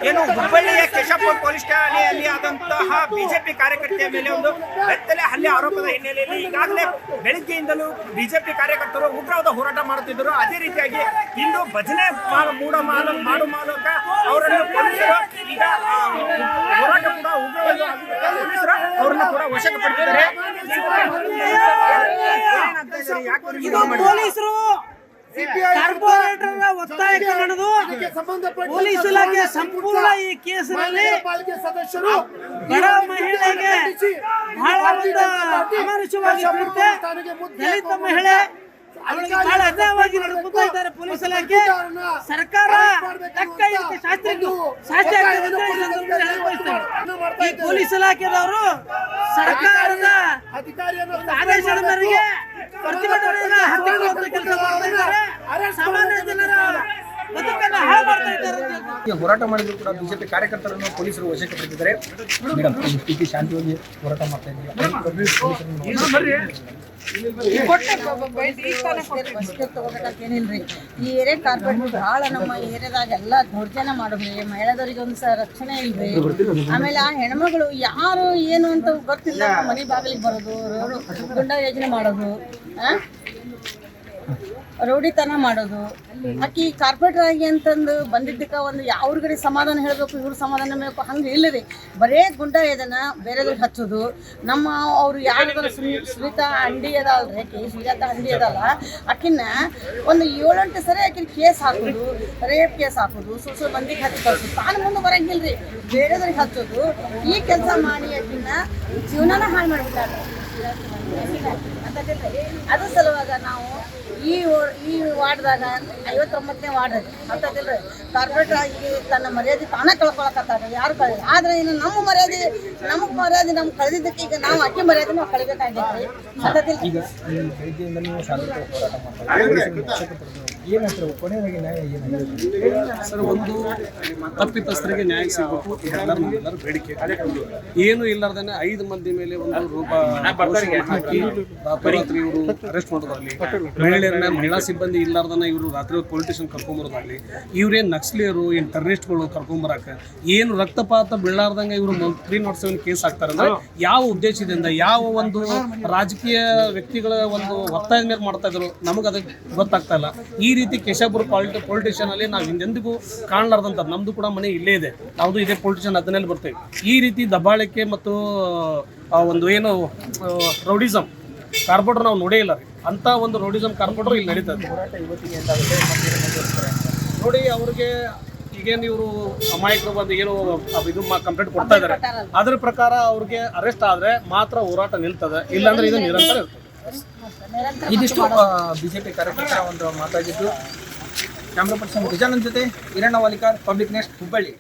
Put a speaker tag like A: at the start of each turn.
A: ಏನು ಹುಬ್ಬಳ್ಳಿಯ ಕೇಶಾಪುರ ಪೊಲೀಸ್ ಠಾಣೆಯಲ್ಲಿ ಆದಂತಹ ಬಿಜೆಪಿ ಕಾರ್ಯಕರ್ತೆಯ ಮೇಲೆ ಒಂದು ಬೆತ್ತಲೆ ಹಲ್ಲೆ ಆರೋಪದ ಹಿನ್ನೆಲೆಯಲ್ಲಿ ಈಗಾಗಲೇ ಬೆಳಗ್ಗೆಯಿಂದಲೂ ಬಿಜೆಪಿ ಕಾರ್ಯಕರ್ತರು ಉಗ್ರವಾದ ಹೋರಾಟ ಮಾಡುತ್ತಿದ್ದರು. ಅದೇ ರೀತಿಯಾಗಿ ಇಂದು ಭಜನೆ ಮಾಡು ಮೂಲಕ ಅವರನ್ನು ಪೊಲೀಸರು ಈಗ ಹೋರಾಟ ಕೂಡ ಉಗ್ರವಾದ ಪೊಲೀಸರು ಅವರನ್ನು ಕೂಡ ವಶಕ್ಕೆ ಪಡೆದಿದ್ದಾರೆ.
B: ಪೊಲೀಸರು ಕಾರ್ಪೊರೇಟರ್ ಒತ್ತಾಯಕ್ಕೆ ನಡೆದು ಪೊಲೀಸ್ ಇಲಾಖೆ ಸಂಪೂರ್ಣ ಈ ಕೇಸಿನಲ್ಲಿ ಸದಸ್ಯರು ಬಡ ಮಹಿಳೆಗೆ ಬಹಳ ಒಂದು ಅಮಾನುಷವಾಗಿರುತ್ತೆ. ದಲಿತ ಮಹಿಳೆ ಅವರಿಗೆ ಬಹಳ ಅನ್ಯಾಯವಾಗಿ ನಡ್ಕೊತಾ ಇದ್ದಾರೆ ಪೊಲೀಸ್ ಇಲಾಖೆ. ಸರ್ಕಾರ ತಕ್ಕ ಇದಕ್ಕೆ ಶಾಸ್ತಿ ಈ ಪೊಲೀಸ್ ಇಲಾಖೆದವರು ಸರ್ಕಾರದ ಆದೇಶದ ಮೇರೆಗೆ ಪ್ರತಿಭಟನೆಯನ್ನು ಹತ್ತಿಕ್ಕುವಂತ ಕೆಲಸ ಮಾಡ್ತಾ ಇದ್ದಾರೆ. ಸಾಮಾನ್ಯ ಜನರ ಬದುಕನ್ನು ಹಾಳು ಮಾಡ್ತಾ ಇದ್ದಾರೆ.
A: ಹೋರಾಟ ಮಾಡಿದ್ರು ಕೂಡ ಬಿಜೆಪಿ ಕಾರ್ಯಕರ್ತರನ್ನು ಪೊಲೀಸರು ವಶಕ್ಕೆ ಪಡೆದಿದ್ದಾರೆ. ಮೇಡಮ್, ಸ್ಥಿತಿ ಶಾಂತಿಯಾಗಿ ಹೋರಾಟ ಮಾಡ್ತಾ ಇದ್ದೀವಿ.
C: ಏನಿಲ್ರಿ, ಈ ಏರಿಯಾ ಕಾರ್ಪೊರೇಟ್ ಬಹಳ ನಮ್ಮ ಏರಿಯಾದಾಗ ಎಲ್ಲ ದೌರ್ಜನ್ಯ ಮಾಡೋದ್ರಿ. ಮಹಿಳೆಯರಿಗೆ ಒಂದು ರಕ್ಷಣೆ ಇಲ್ರಿ. ಆಮೇಲೆ ಆ ಹೆಣ್ಮಗಳು ಯಾರು ಏನು ಅಂತ ಗೊತ್ತಿಲ್ಲ, ಮನೆ ಬಾಗಿಲಿಗೆ ಬರೋದು, ಗುಂಡ ಯೋಜನೆ ಮಾಡೋದು, ರೌಡಿತನ ಮಾಡೋದು. ಆಕಿ ಕಾರ್ಪೊರೇಟರ್ ಆಗಿ ಅಂತಂದು ಬಂದಿದ್ದಕ್ಕೆ ಒಂದು ಅವ್ರ ಕಡೆ ಸಮಾಧಾನ ಹೇಳಬೇಕು, ಇವ್ರ ಸಮಾಧಾನ ಬೇಕು, ಹಂಗೆ ಇಲ್ಲ ರೀ. ಬರೇ ಗುಂಡ ಇದನ್ನ ಬೇರೆದವ್ರಿಗೆ ಹಚ್ಚೋದು. ನಮ್ಮ ಅವ್ರು ಯಾರು ಸುನೀತಾ ಅಂಡಿ ಅದಲ್ರಿ, ಸುಜಾತ ಅಂಡಿ ಅದಲ್ಲ, ಆಕಿನ ಒಂದು 7-8 ಸರಿ ಆಕಿನ ಕೇಸ್ ಹಾಕೋದು, ರೇಪ್ ಕೇಸ್ ಹಾಕೋದು, ಸುಳ್ಳು ಮಂದಿಗೆ ಹಚ್ಚಿ ಕಳ್ಸೋದು. ತಾನು ಮುಂದೆ ಬರಂಗಿಲ್ರಿ, ಬೇರೆದವ್ರಿಗೆ ಹಚ್ಚೋದು. ಈ ಕೆಲಸ ಮಾಡಿ ಆಕಿನ ಜೀವನನ ಹಾಳು ಮಾಡಿಬಿಟ್ಟಾರೆ. ಅದ್ರ ಸಲುವಾಗ ನಾವು ಈ ವಾರ್ಡ್ದಾಗ 59ನೇ ವಾರ್ಡ್ ಅಂತದಿಲ್ರಿ, ಕಾರ್ಪೊರೇಟರ್ ಆಗಿ ತನ್ನ ಮರ್ಯಾದೆ ತಾನೇ ಕಳ್ಕೊಳಕತ್ತಾರ. ಯಾರು ಕಳೆದ ಆದ್ರೆ ಇನ್ನು ನಮ್ಮ ಮರ್ಯಾದೆ ನಮ್ಗೆ ಕಳೆದಿದ್ದಕ್ಕೆ ಈಗ ನಾವು ಅಕ್ಕಿ ಮರ್ಯಾದೆ ನಾವು ಕಳಿಬೇಕಾಗೈತ್ರಿ. ಅಂತದಿಲ್ಲ
A: ಈಗ ಬೆಳಗ್ಗೆಯಿಂದ ನೀವು ಶಾಂತಿ ಹೋರಾಟ ಮಾಡ್ತಾರೆ,
D: ಸರ್, ಒಂದು ತಪ್ಪಿತಸ್ಥರಿಗೆ ನ್ಯಾಯ ಸಿಗಬೇಕು, ಇದೆಲ್ಲರೂ ಬೇಡಿಕೆ. ಏನು ಇಲ್ಲಾರ್ದೇನೆ 5 ಮಂದಿ ಮೇಲೆ ಒಂದು ಹಾಕಿ ರಾತ್ರಿ ಇವರು ಅರೆಸ್ಟ್ ಮಾಡೋದಾಗ್ಲಿ, ಮಹಿಳಾ ಸಿಬ್ಬಂದಿ ಇಲ್ಲಾರ್ದನ್ನ ಇವರು ರಾತ್ರಿ ಪೊಲಿಟಿಷಿಯನ್ ಕರ್ಕೊಂಬರೋದಾಗ್ಲಿ, ಇವ್ರೇನು ನಕ್ಸಲಿಯರು ಏನು ಟೆರರಿಸ್ಟ್ಗಳು ಕರ್ಕೊಂಬರಾಕ ಏನು ರಕ್ತಪಾತ ಬೀಳಾರ್ದಂಗೆ ಇವರು 307 ಕೇಸ್ ಹಾಕ್ತಾರೆ ಅಂದ್ರೆ ಯಾವ ಉದ್ದೇಶದಿಂದ, ಯಾವ ಒಂದು ರಾಜಕೀಯ ವ್ಯಕ್ತಿಗಳ ಒಂದು ಒತ್ತಾಯದ ಮೇಲೆ ಮಾಡ್ತಾ ಇದ್ರು ನಮಗೆ ಅದಕ್ಕೆ ಗೊತ್ತಾಗ್ತಾ ಇಲ್ಲ. ಈ ರೀತಿ ಕೇಶಾಪುರ ಪೊಲಿಟಿಷಿಯನ್ ಅಲ್ಲಿ ನಾವು ಹಿಂದೆಂದಿಗೂ ಕಾಣಲಾರ್ದಂತ, ನಮ್ದು ಕೂಡ ಮನೆ ಇಲ್ಲೇ ಇದೆ, ಯಾವುದು ಇದೇ ಪೊಲಿಟಿಷಿಯನ್ ಅದನ್ನಲ್ಲಿ ಬರ್ತೇವೆ. ಈ ರೀತಿ ದಬ್ಬಾಳಿಕೆ ಮತ್ತು ಒಂದು ಏನು ರೌಡಿಸಮ್ ಕಾರ್ಪೊರೇಟರ್ ನಾವು ನೋಡೇ ಇಲ್ಲ ರೀ. ಅಂತ ಒಂದು ರೌಡಿಸಮ್ ಕಾರ್ಪೊರೇಟರ್ ಇಲ್ಲಿ ನಡೀತದೆ ನೋಡಿ. ಅವ್ರಿಗೆ ಈಗೇನು ಇವರು ಅಮಾಯಕರು ಬಂದು ಏನು ಇದು ಕಂಪ್ಲೇಂಟ್ ಕೊಡ್ತಾ ಇದ್ದಾರೆ, ಅದ್ರ ಪ್ರಕಾರ ಅವ್ರಿಗೆ ಅರೆಸ್ಟ್ ಆದ್ರೆ ಮಾತ್ರ ಹೋರಾಟ ನಿಲ್ತದೆ, ಇಲ್ಲಾಂದ್ರೆ ಇದು ನಿರಂತರ ಇರ್ತದೆ.
A: ಇದಿಷ್ಟು ಬಿಜೆಪಿ ಕಾರ್ಯಕರ್ತರ ಒಂದು ಮಾತಾಗಿದ್ದು. ಕ್ಯಾಮ್ರಾ ಪರ್ಸನ್ ಗಜಾನನ್ ಜೊತೆ ಹಿರಣ್ಣ ವಾಲಿಕಾರ್, ಪಬ್ಲಿಕ್ ನೆಕ್ಸ್ಟ್, ಹುಬ್ಬಳ್ಳಿ.